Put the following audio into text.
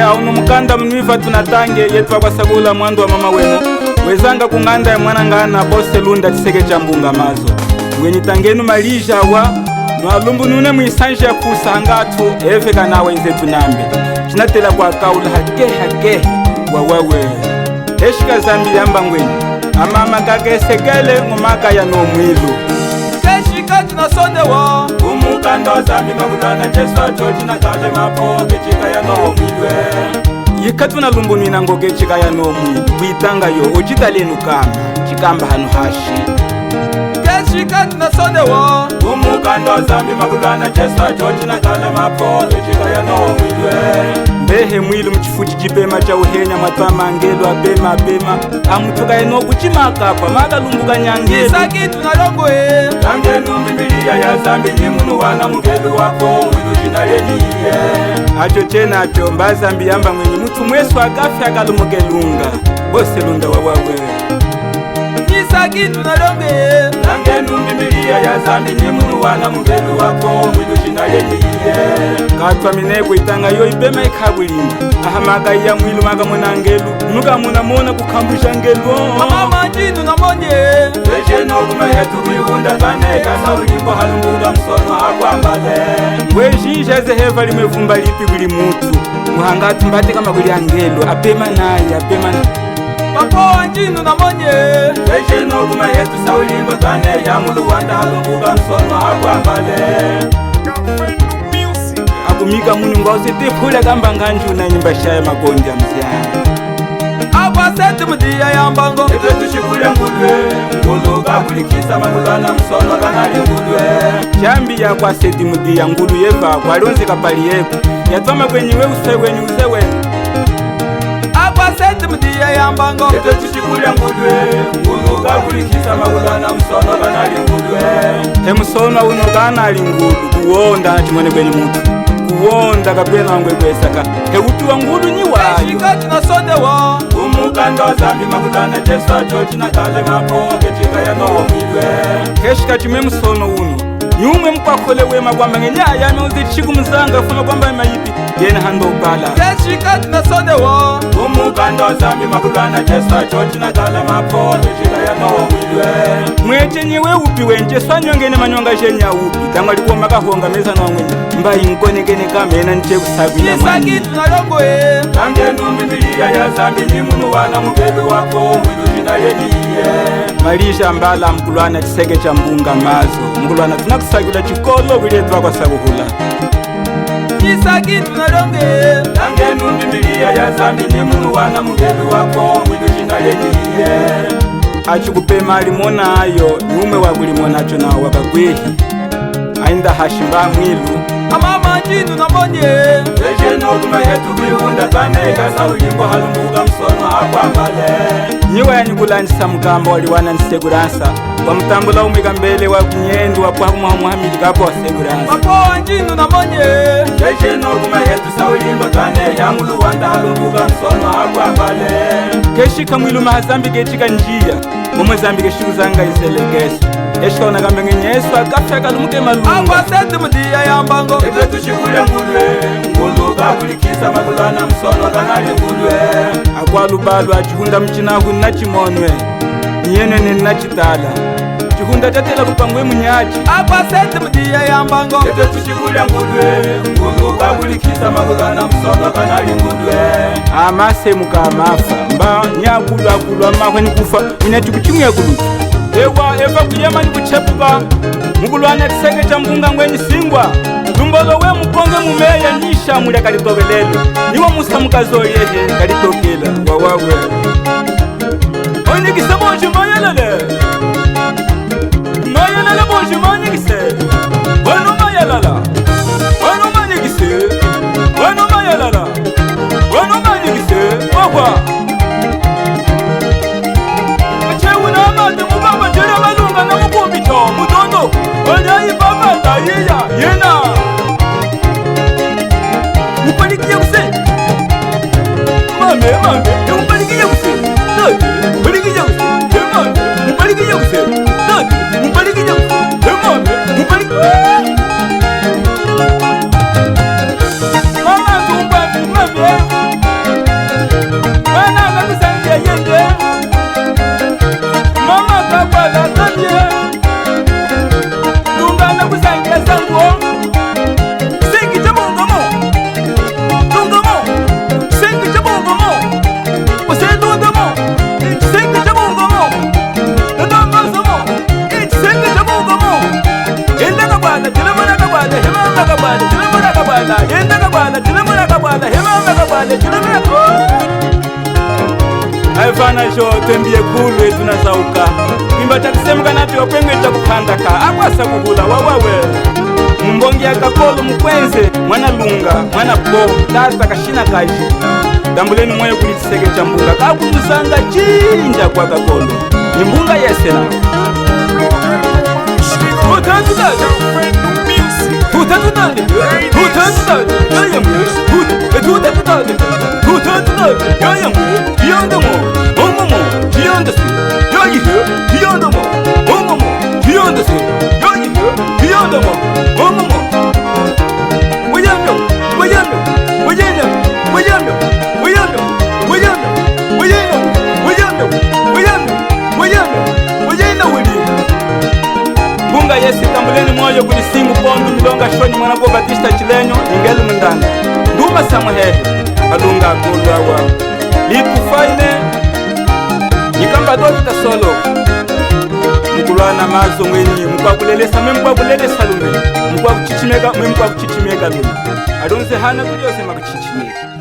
Auno mukanda mnwiva tunatange yetu kwa sagula mwandu wa mama wenu wezanga kunganda ya mwana ngana bose lunda tiseke chambunga mazo mwenye tangenu malija wa nwalumbu nune mwisanje ya kusangatu efeka nawe nze tunambe chinatela kwa kaula hake wawawe eshika zambi yamba ngwenye amama kakesekele ngumaka ya no mwilu keshika tunasondewa umukando zambi makutana jeswa chochi na kale mapo kechika ya no mwilwe yikatu na lumbu nina ngoke chika ya no mwilu kuitanga yo ojitalenu kama chikamba hanu hashi keshika tunasondewa umukando zambi makutana jeswa chochi na kale mapo kechika ya no mwilwe mbehe mwilu mchifuchi jipema cha uhenya matwa mangelu apema amutuka eno kuchimaka pa maka lumbuka nyangelu Isaki tunalongo Tangenu mbibilia ya zambi ni munu wana mgelu wako mwilu jina yeniye acho chena acho mba zambi yamba mwenye mutu mwesu agafi akalumugelunga bose lunda wawawe Isaki tunalongo Tangenu mbibilia ya zambi ni munu wana mgelu wako mwilu jina yeniye katwa minegu itanga yo ibema ikabulima ahamaka iya mwilu maka muna ngelu nuka muna mona kukambusha ngelu mama jinu na monye Ejeno kuma yetu kuihunda kane kasa ulimbo halunguga msono akwambale Wejinja zeheva limevumba lipi kuli mutu muhangatu mbate kama kuli angelu apema naye Papo jinu na monye Ejeno kuma yetu sa ulimbo kane ya mulu wanda halunguga msono akwambale Akumika munu ngose tepula kamba nganju na nyimba shaya makondi ya mziani Apa setu mdia ya mbango Eto tushikule ngulwe Ngulu kabulikisa magulana msono kanali ngulwe Jambi ya kwa seti mudi ya ngulu yeva kwa lonzi kapali yeku Yatwama kwenye we usewe Apa setu mdia ya mbango Eto tushikule ngulwe Ngulu kabulikisa magulana msono kanali ngulwe He msono uno kanali ngulu kuwonda na chimone kwenye mutu Kuwonda kapena wangwe kwesaka He utu wa ngulu ni wayo Keshika tunasondewa umukando zambi makutana jeswa chochi na kale mapo kechika ya nowo mwilwe keshika chime msono uno nyumwe mkwakole wema kwamba ngenyaya meuzi chiku mzanga funa kwamba mayipi yena hando upala Keshika tunasondewa umukando zambi makutana jeswa chochi na kale mapo kechika ya nowo mwilwe mweche nyewe upi wenje swanyongene manyonga jenya upi tangwa likuwa makahonga meza na mwenye mbayi nkonegene kamena nche kusagwina mwani Isaki tunalongo Tangenu mbibilia ya zambi ni munu wana mgelu wako mwilu jina yeniye Malisha mbala mkulwana chiseke cha mbunga mazo Mkulwana tunakusagula chikolo wiletwa kwa sabuhula Isaki tunalongo Tangenu mbibilia ya zambi ni munu wana mgelu wako mwilu jina yeniye Achikupema alimona ayo nyume wakulimona acho na wakagwehi Ainda hashimba mwilu Amama jinu na monye Ejeno kuma yetu kuihunda kane kasa ulimbo halunguga msono akwambale Nyiwa ya nyukulanjisa mkamba waliwana nseguransa wa mtambula umika mbele wa kunyendu wa kwa muhamidi kapo wa seguransa Papo jinu na monye Ejeno kuma yetu sa ulimbo kane ya mulu wanda halunguga msono akwambale Keshika mwilu mahazambi kechika njia Mumwe zambi keshiku zanga iselekesu Eshika unakambe ngenyesu akafya kalumuke malunga Apa setu mdia ya mbango Eto tushikule ngulwe Ngulu kabulikisa magulana msono kanali ngulwe Akwalubalu achihunda mchinahu na chimonwe Nyene nina chitala Chihunda tatela kupangwe munyachi Apa setu mdia ya mbango Eto tushikule ngulwe Ngulu kabulikisa magulana msono kanali ngulwe Amase muka amafa Mba nyakulu akulu amahwe nikufa Minati kuchimu ya kulu Ewa eva kuyema nikuchepuka Mukulwana kiseke cha mbunga ngwenye singwa Lumbolo we mukonge mumeya nisha mule kalitobelelo Niwa musa mukazoyehe kalitokela wawawe Onikise bonji mayelele Mayelele bonji manyikise Wenu mayelala Wenu manyikise Wenu mayelala Wenu manyikise Wakwa Achewuna amate mubamba jere malunga na mukubito Mutondo Onyayi baba tayiya Yena Mupalikiye kuse Mame Mupalikiye kuse Mupalikiye kuse kabala tilemura kabala yenda kabala tilemura kabala hema kabala tilemura aifana sho twembie kulwe tunasauka imba takisemuka napi opengwe takupandaka akwasa kukula wawawe mbongi akakolo mkwenze mwana lunga mwana po tata kashina kaji dambuleni mwayo kulitiseke cha mbunga kakutuzanga chinja kwa kakolo ni mbunga yesela Yesi tambuleni moyo kulisingu pondu milonga shoni mwana ko Batista Chilenyo ingelu mndanga nduma samuhehe alunga kulwawa litufaine nikamba dokita solo mkulwana mazo mwenyi mkwakulelesa memkwakulelesa lume mkwakuchichimeka lume adonze hana kuliyosema kuchichimeka